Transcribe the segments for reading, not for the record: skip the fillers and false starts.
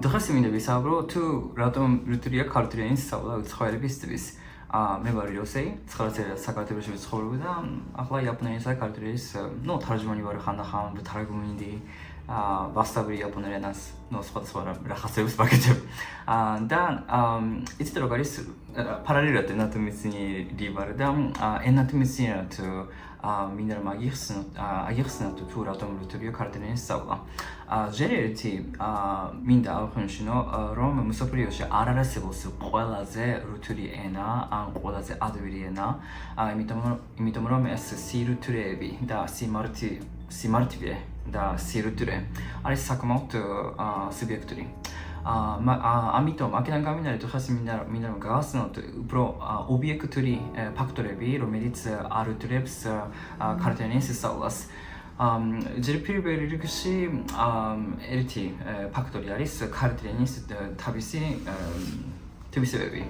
დღეს მინდა ვისაუბრო თუ რატომ რუთულია ქართული სწავლა უცხოელებისთვის. მე ვარ იოსეი, 9 წელი საქართველოში ვცხოვრობ და ახლა იაპონიისა ქართულის, თარჯმანი ვარ ხანდახან თარგმნიდი. ვასწავლი იაპონურ ენას, სხვადასხვა რაღაცებს ვაკეთებ. და იცით როგორ არის პარალელურად ენათმეცნიერი ვარ და ენათმეცნიერად მინდა აგიხსნათ თუ რატომ რუთულია ქართული სწავლა. ჯერერთი მინდა აღნიშნო, რომ მსოფლიოში არ არსებობს ყველაზე რუთული ენა ან ყველაზე ადვილი ენა, იმიტომ რომ ეს სირუთულეები და სიმართლე და სირუთულე არის საკმაოდ სუბიექტური. ამიტომ აქედან გამომდინარე, ხას მინდა რომ გავახსენოთ უფრო ობიექტური ფაქტორები, რომელიც არ უთვლებს ქართულის სწავლას. ჯერ პირველ რიგში ერთი ფაქტორი არის ქართულის თავისებები,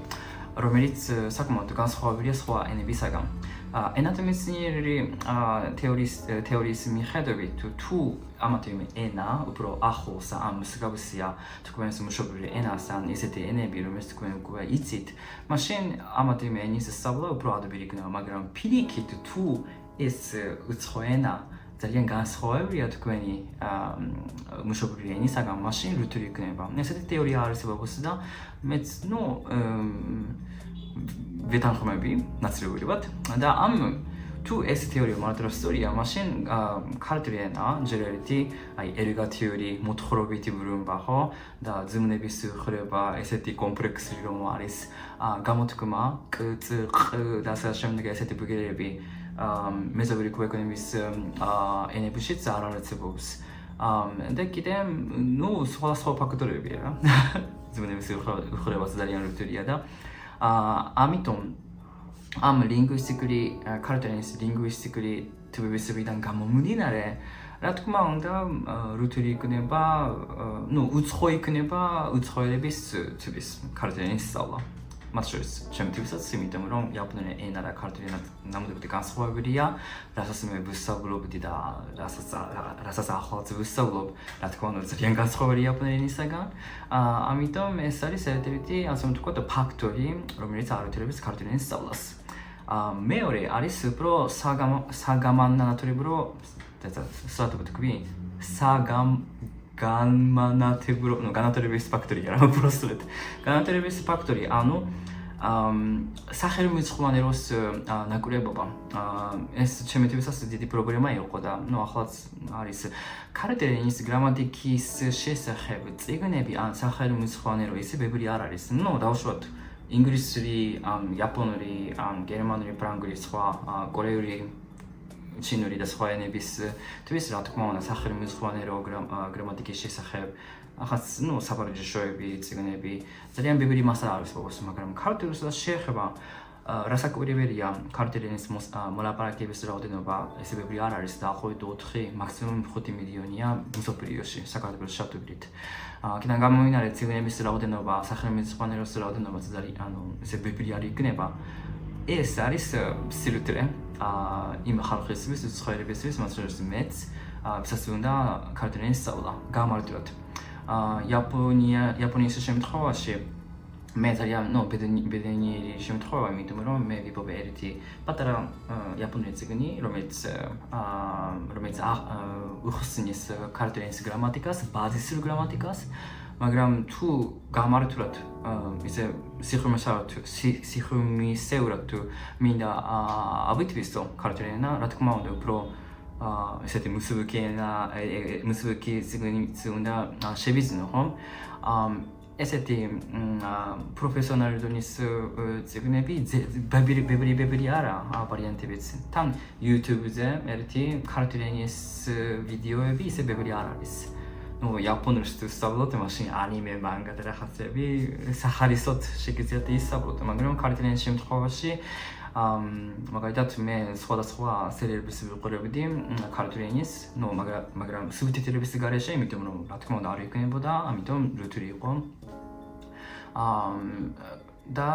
რომელიც საკმაოდ განსხვავებულია სხვა ენებისაგან. ენათმეცნიერი თეორიის მიხედვით თუ ამათი ენა უფრო ახლოს ან მსგავსია თქვენს მშობლიურ ენას ან ისეთი ენები, რომელსაც თქვენ უკვე იცით, მაშინ ამათი ენის სწავლა უფრო ადვილი იქნება, მაგრამ პირიქით თუ ეს უცხო ენა ძალიან განსხვავებულია თქვენი მშობლიურ ენისაგან, მაშინ რუთული იქნება. ესეთი თეორია არსებობს და მეც ვეთანხმები ნაცნობრივად და თუ ეს თეორია მართლა სწორია, მაშინ ქართული ენა ჯერერთი ერიგაციული მოთხრობითი ბრუნვა ხო და ძმნების ხრება ესეთი კომპლექსი რომ არის გამოთქმა კც და ასე შემდეგ ესეთი ბგერები მეზობელი ქვეყნების ენებშიც არ არსებობს. და კიდე სხვა ფაქტორებია რა. ძმნების ხრება ძალიან რთულია და ამიტომ ამ ქართულის ლინგვისტიკური თვისებიდან გამომდინარე, რა თქმა უნდა, რუთული იქნება, უცხო იქნება უცხოელების თვის ქართულის სწავლა. მათ შორის შემთხვევასაც, იმიტომ რომ იაპონური ენა და ქართული ენა ნამდვილად განსხვავებულია, რასაც მე ვისწავლობდი და რასაც ახლაც ვისწავლობ, რა თქმა უნდა, ძალიან განსხვავებულია იაპონური ენისაგან. ამიტომ ეს არის ერთ-ერთი, ასე ვთქვათ, ფაქტორი, რომელიც არ უთვლებს ქართული ენის სწავლას. მეორე არის უფრო საგამანათლებლო, განათლების ფაქტორია რა უბრალოდ. განათლების ფაქტორი, სახელმწიფოების ნაკლებობა. ეს ჩემი თვითონაც დიდი პრობლემა იყო და ახლაც არის ქართული ენის გრამატიკის შესახებ წიგნები ან სახელმწიფო ისე ბევრი არ არის. დავუშვათ ინგლისური, იაპონური, გერმანული, ფრანგული, სხვა კორეული, ჩინური და სხვა ენების თვის, რა თქმა უნდა, სახელმწიფო გრამატიკის შესახებ ახაც საპარაჯიშოები, წიგნები, ძალიან ბევრი მასალა არის, მაგრამ ქართულსაც შეეხება რასაკვირველია, ქართული ენის მოლაპარაკების რაოდენობა ესე ბევრი არ არის და დაახლოებით 4, მაქსიმუმ 5 მილიონია მსოფლიოში, საქართველოს შევტვირთ. აქედან გამომდინარე, წიგნების რაოდენობა, სახელმწიფოების რაოდენობა ძალიან ესე ბევრი არ იქნება. ეს არის სირუთულე იმ ხალხისთვის, უცხოელებისთვის, მათ შორის მეც, ვისაც უნდა ქართული ენის სწავლა გამარტივად. იაპონიის შემთხვევაში მე ძალიან ბედნიერი შემთხვევა, იმიტომ რომ მე ვიპოვე ერთი პატარა იაპონური წიგნი, რომელიც უხსნის ქართული ენის გრამატიკას, ბაზისურ გრამატიკას, მაგრამ თუ გამართულად ისე სიღრმისეულად თუ მინდა ავითვისო ქართული ენა, რა თქმა უნდა, უფრო ესეთი მსუბუქი წიგნიც უნდა შევიძინო, ხო? ესეთი პროფესიონალი დონის წიგნები ბევრი არა ვარიანტებიც. თან YouTube-ზე ერთი ქართული ენის ვიდეოები ისე ბევრი არ არის. იაპონურს ვსწავლობ, მაშინ ანიმე, მანგა და რაღაცები სახარისოდ შეგიძლიათ ისწავლოთ, მაგრამ ქართული ენის შემთხვევაში მაგალითად მე სხვადასხვა სერიალებს ვიყურებდი ქართული ენის, მაგრამ სუბტიტრების გარეშე, იმიტომ რომ რა თქმა უნდა არ იქნებოდა, ამიტომ რუთული იყო. და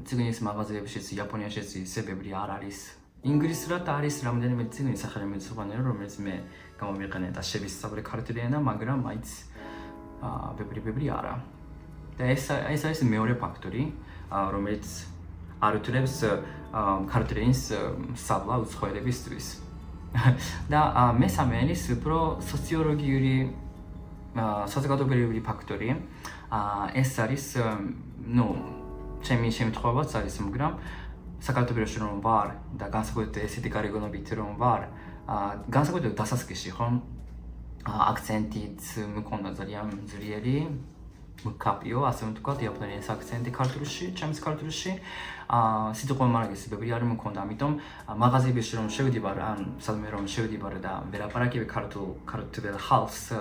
წიგნის მაღაზიებშიც იაპონიაშიც ისე ბევრი არ არის. ინგლისურად არის რამდენიმე წიგნი სახელმწიფო, რომელიც მე გამომიყენე და შევისწავლე ქართული ენა, მაგრამ მაინც ბევრი არა. და ეს არის მეორე ფაქტორი, რომელიც ართულებს ქართლის საბლა უცხოელებისთვის. და მესამე არის უფრო სოციოლოგიური საზოგადოებრივი ფაქტორი. ეს არის ჩემი შემთხვევაც არის, მაგრამ საქართველოში რომ ვარ და განსაკუთრებით ესეთი გარეგანობით რომ ვარ, განსაკუთრებით დასაწყისში ხომ აქცენტით მქონდა ძალიან ძლიერი მკაფიო, ასე ვთქვათ, იაპონიის აქცენტი ქართულში, ჩემს ქართულში. სიტყვა მარაგის ბევრი არ მქონდა, ამიტომ მაღაზიებში რომ შევდივარ, ან სადმე რომ შევდივარ და ვერაპარაკები ქართულ ხალხს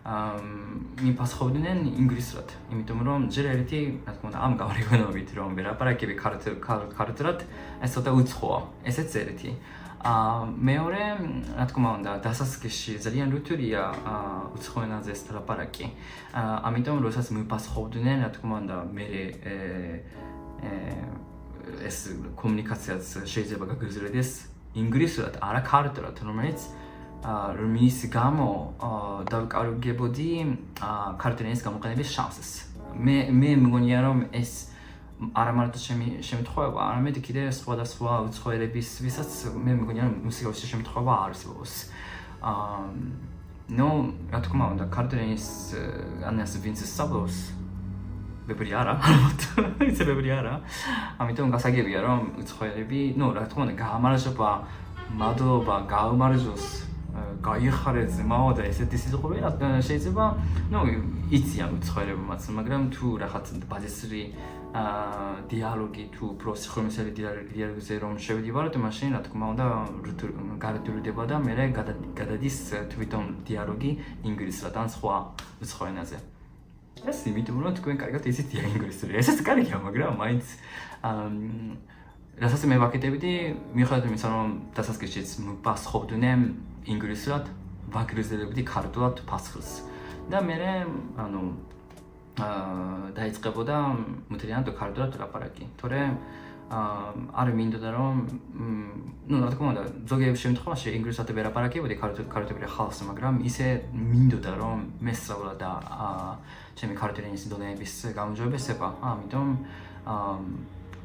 მიპასუხებდნენ ინგლისურად, იმიტომ რომ ჯერ ერთი, რა თქმა უნდა, ამ გარეგანობით რომ ვერაპარაკები ქართულად, ეს ცოტა უცხოა, ესეც ერთი. მეორე, რა თქმა უნდა, დასაწყისში ძალიან რთულია უცხო ენაზე ლაპარაკი. ამიტომ როდესაც მიპასუხებდნენ, რა თქმა უნდა, მე ეს კომუნიკაციაც შეიძლება გაგრძელდეს ინგლისურად, არა ქართულად, რომელიც რომის გამო დავკარგებოდი ქართლის გამოყენების შანსს. მე მგონია რომ ეს არა მარტო ჩემი შემთხვევა, არამედ კიდე სხვადასხვა უცხოელებისთვისაც მე მგონია რომ მსგავსი შემთხვევა არსებობს. რა თქმა უნდა, ქართლის ანას ვინც სწავლობს ბევრი არა, ისე ბევრი არა. ამიტომ გასაგებია რომ უცხოელები, რა თქმა უნდა, გაამარჯობა, მადლობა, გაუმარჯოს, გაიხარეთ ზმაო და ესეთი სიტყვები შეიძლება, იციან უცხოელებმაც, მაგრამ თუ რაღაც ბაზისური დიალოგი თუ პროფესიონალური დიალოგზე რომ შევდივართ, მაშინ რა თქმა უნდა გარდაუდება და მე გადადის თვითონ დიალოგი ინგლისურად ან სხვა უცხო ენაზე. ეს იმიტომ რომ თქვენ კარგად იცით ინგლისური. ესეც კარგია, მაგრამ მაინც რასაც მე ვაკეთებდი, მიუხედავად იმისა, რომ დასაწყისშიც მიპასუხებდნენ ინგლისურად, ვაგრძელებდი ქართულად პასუხს. და მე დაიწყებოდა მთლიანად ქართულად ლაპარაკი. თორემ არ მინდოდა რომ რა თქმა უნდა, ზოგიერთ შემთხვევაში ინგლისურად ველაპარაკებოდი ქართული ხალხს, მაგრამ ისე მინდოდა რომ მესწავლა და ჩემი ქართლის დონეების გამარჯვება, ამიტომ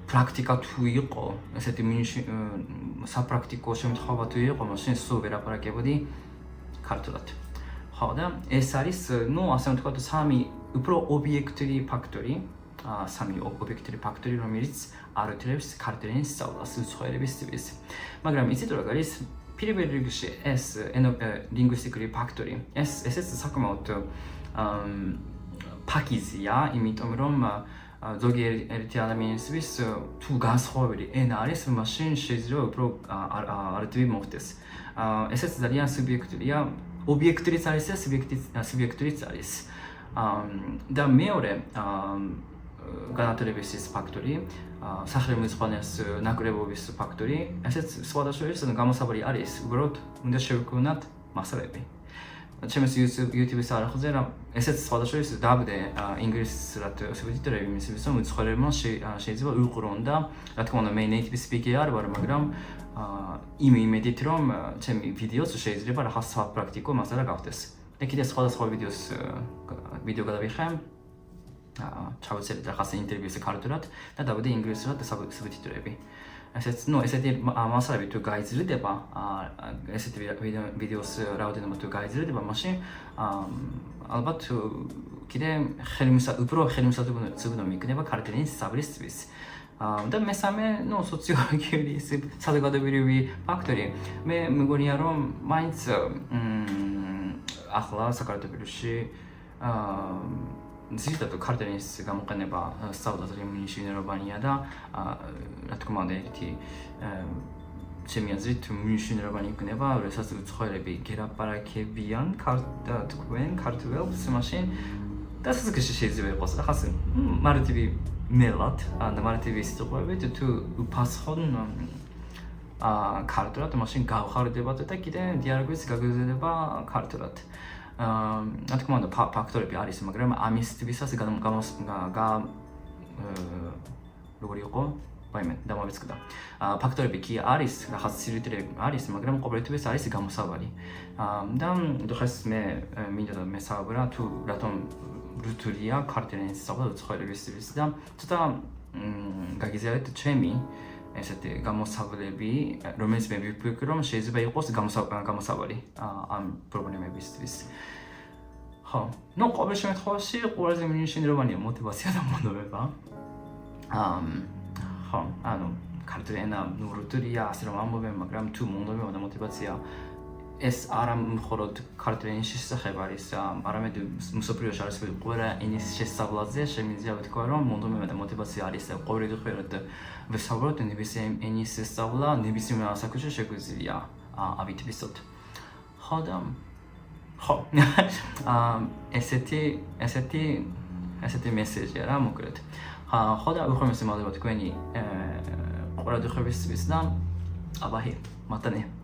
პრაქტიკა თუ იყო, ესეთი საპრაქტიკო შემთხვევა თუ იყო, მაშინ სულ ველაპარაკებოდი ქართულად. ხო და ეს არის, ასე ვთქვათ, სამი უფრო ობიექტური ფაქტორი, რომელიც ართულებს ქართლის სწავლას უცხოელებისთვის. მაგრამ იცით რა არის? პირველ რიგში ეს ლინგვისტიკური ფაქტორი, ესეც საკმაოდ ფაქიზია, იმიტომ რომ ზოგიერთი ადამიანისთვის თუ განსხვავებული ენა არის, მაშინ შეიძლება უფრო არტივი მოხდეს. ესეც ძალიან სუბიექტურია, ობიექტურიც არის და სუბიექტურიც არის. და მეორე განათლების ფაქტორი, სახელმწიფოს ნაკლებობის ფაქტორი, ესეც სხვადასხვა გამოსავალი არის, უბრალოდ უნდა შევქონათ მასალები. ჩემს YouTube-ის არხზე ესეც სხვადასხვა დავდე ინგლისურად სუბტიტრები იმისთვის, რომ უცხოელებმა შეიძლება უყურონ და რა თქმა უნდა მე native speaker არ ვარ, მაგრამ იმ იმედით რომ ჩემი ვიდეოც შეიძლება რაღაც საპრაქტიკო მასალა გავხდეს. და კიდე სხვადასხვა ვიდეო გადავიხე, ჩავწერე რაღაც ინტერვიუს ქართულად და დავდე ინგლისურად სუბტიტრები. ესეთი მასალები თუ გაიზრდება, ესეთი ვიდეოს რაოდენობა თუ გაიზრდება, მაშინ ალბათ კიდე უფრო ხელმისაწვდომი იქნება ქართლის სწავლისთვის. და მესამე, სოციოლოგიური საზოგადოებრივი ფაქტორი. მე მგონია რომ მაინც ახლა საქართველოში ზუსტად ქართლის გამოყენება სწავლა ძალიან მნიშვნელოვანია და რა თქმა უნდა ერთი ჩემი აზრით მნიშვნელოვანი იქნება, როდესაც უცხოელები გელაპარაკებიან თქვენ ქართველს, მაშინ დასაწყისში შეიძლება იყოს რაღაც მარტივი მელად, ან მარტივი სიტყვებით თუ უპასუხონ ქართულად, მაშინ გავხარდებათ და კიდე დიალოგის გაგრძელება ქართულად. რა თქმა უნდა ფაქტორები არის, მაგრამ ამისთვისაც როგორი იყო ვაიმე დამავიწყდა. ფაქტორები კი არის, რაღაც სირიტრები არის, მაგრამ ყოველთვის არის გამოსავალი. და დღეს მე მინდა მესაუბრა თუ რატომ რთულია ქართული ენის სწავლა უცხოელებისთვის და ცოტა გაგიზიარეთ ჩემი ესეთი გამოსავლები, რომელიც მე ვიფიქრე, რომ შეიძლება იყოს გამოსავალი ამ პრობლემებისთვის. ხო, ნუ ყოველ შემთხვევაში ყველაზე მნიშვნელოვანია мотиваცია და მონდომება. ხო, ანუ ქართული ენა ნუ რთულია, ასე რომ ამბობენ, მაგრამ თუ მონდომება და мотиваცია ეს არა მხოლოდ ქართული ენის შესახებ არის, არამედ მსოფლიოში არის ყველა ენის შესწავლაზე, შემიძლია ვთქვა, რომ მონდომება და мотиваცია არის ყოველდღიურად ვესაუბროთ ნებისმიერ ენის შესწავლა, ნებისმიერ საკუთრებაში შეგვიძლია ავითვისოთ. ხო და ხო, ესეთი მესეჯია რა მოკლედ. ხო და უხმესე მადლობა თქვენი ყურადღებისთვის და აბაჰი, მათანე.